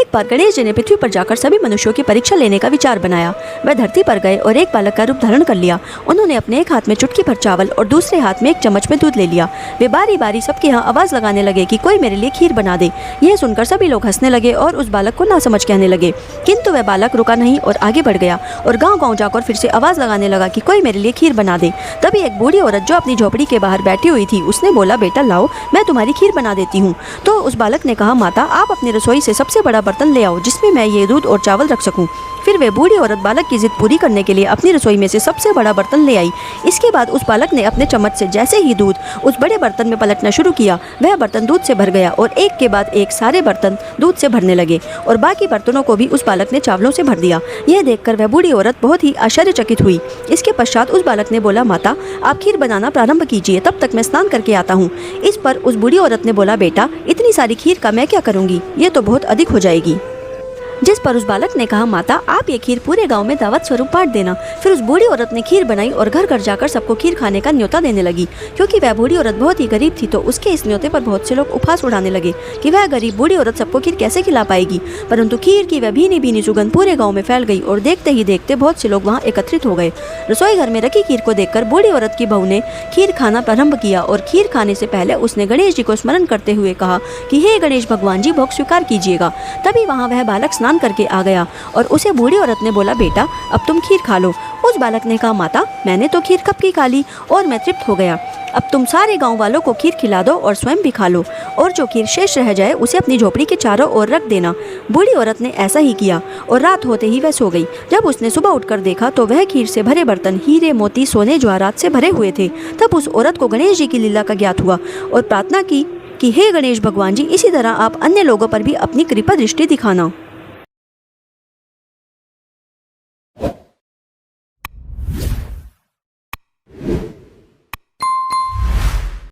एक बार गणेश जी ने पृथ्वी पर जाकर सभी मनुष्यों की परीक्षा लेने का विचार बनाया। वह धरती पर गए और एक बालक का रूप धारण कर लिया। उन्होंने अपने एक हाथ में चुटकी भर चावल और दूसरे हाथ में एक चम्मच में दूध ले लिया। वे बारी बारी सबके यहाँ आवाज लगाने लगे कि कोई मेरे लिए खीर बना दे। यह सुनकर सभी लोग हंसने लगे और उस बालक को नासमझ कहने लगे, किंतु वह बालक रुका नहीं और आगे बढ़ गया और गाँव-गाँव जाकर फिर से आवाज लगाने लगा कि कोई मेरे लिए खीर बना दे। तभी एक बूढ़ी औरत जो अपनी झोपड़ी के बाहर बैठी हुई थी, उसने बोला, बेटा लाओ, मैं तुम्हारी खीर बना देती हूँ। तो उस बालक ने कहा, माता आप अपनी रसोई से सबसे बड़ा बर्तन ले आओ जिसमें मैं ये दूध और चावल रख सकूं। फिर वे बूढ़ी औरत बालक की जिद पूरी करने के लिए अपनी रसोई में से सबसे बड़ा बर्तन ले आई। इसके बाद उस बालक ने अपने चम्मच से जैसे ही दूध उस बड़े बर्तन में पलटना शुरू किया, वह बर्तन दूध से भर गया और एक के बाद एक सारे बर्तन दूध से भरने लगे और बाकी बर्तनों को भी उस बालक ने चावलों से भर दिया। यह देखकर वह बूढ़ी औरत बहुत ही आश्चर्यचकित हुई। इसके पश्चात उस बालक ने बोला, माता आप खीर बनाना प्रारंभ कीजिए, तब तक मैं स्नान करके आता हूँ। इस पर उस बूढ़ी औरत ने बोला, बेटा इतनी सारी खीर का मैं क्या करूँगी, ये तो बहुत अधिक हो जाएगी। जिस पर उस बालक ने कहा, माता आप ये खीर पूरे गांव में दावत स्वरूप बांट देना। फिर उस बूढ़ी औरत ने खीर बनाई और घर घर जाकर सबको खीर खाने का न्योता देने लगी। क्योंकि वह बूढ़ी औरत बहुत ही गरीब थी, तो उसके इस न्योते पर बहुत से लोग उपहास उड़ाने लगे कि वह गरीब बूढ़ी औरत सबको खीर कैसे खिला पाएगी। परंतु खीर की वह भीनी भीनी सुगंध पूरे गाँव में फैल गई और देखते ही देखते बहुत से लोग वहाँ एकत्रित हो गए। रसोई घर में रखी खीर को देखकर बूढ़ी औरत की बहू ने खीर खाना प्रारंभ किया और खीर खाने से पहले उसने गणेश जी को स्मरण करते हुए कहा कि हे गणेश भगवान जी, भोग स्वीकार कीजिएगा। तभी वहाँ वह बालक स्नान करके आ गया और उसे बूढ़ी औरत ने बोला, बेटा अब तुम खीर खा लो। उस बालक ने कहा, माता मैंने तो खीर कब की खा ली और मैं तृप्त हो गया। अब तुम सारे गांव वालों को खीर खिला दो और स्वयं भी खा लो, और जो खीर शेष रह जाए उसे अपनी झोपड़ी के चारों ओर रख देना। बूढ़ी औरत ने ऐसा ही किया और रात होते ही वह सो गई। जब उसने सुबह उठकर देखा तो वह खीर से भरे बर्तन हीरे मोती सोने जवाहरात से भरे हुए थे। तब उस औरत को गणेश जी की लीला का ज्ञात हुआ और प्रार्थना की कि हे गणेश भगवान जी, इसी तरह आप अन्य लोगों पर भी अपनी कृपा दृष्टि दिखाना।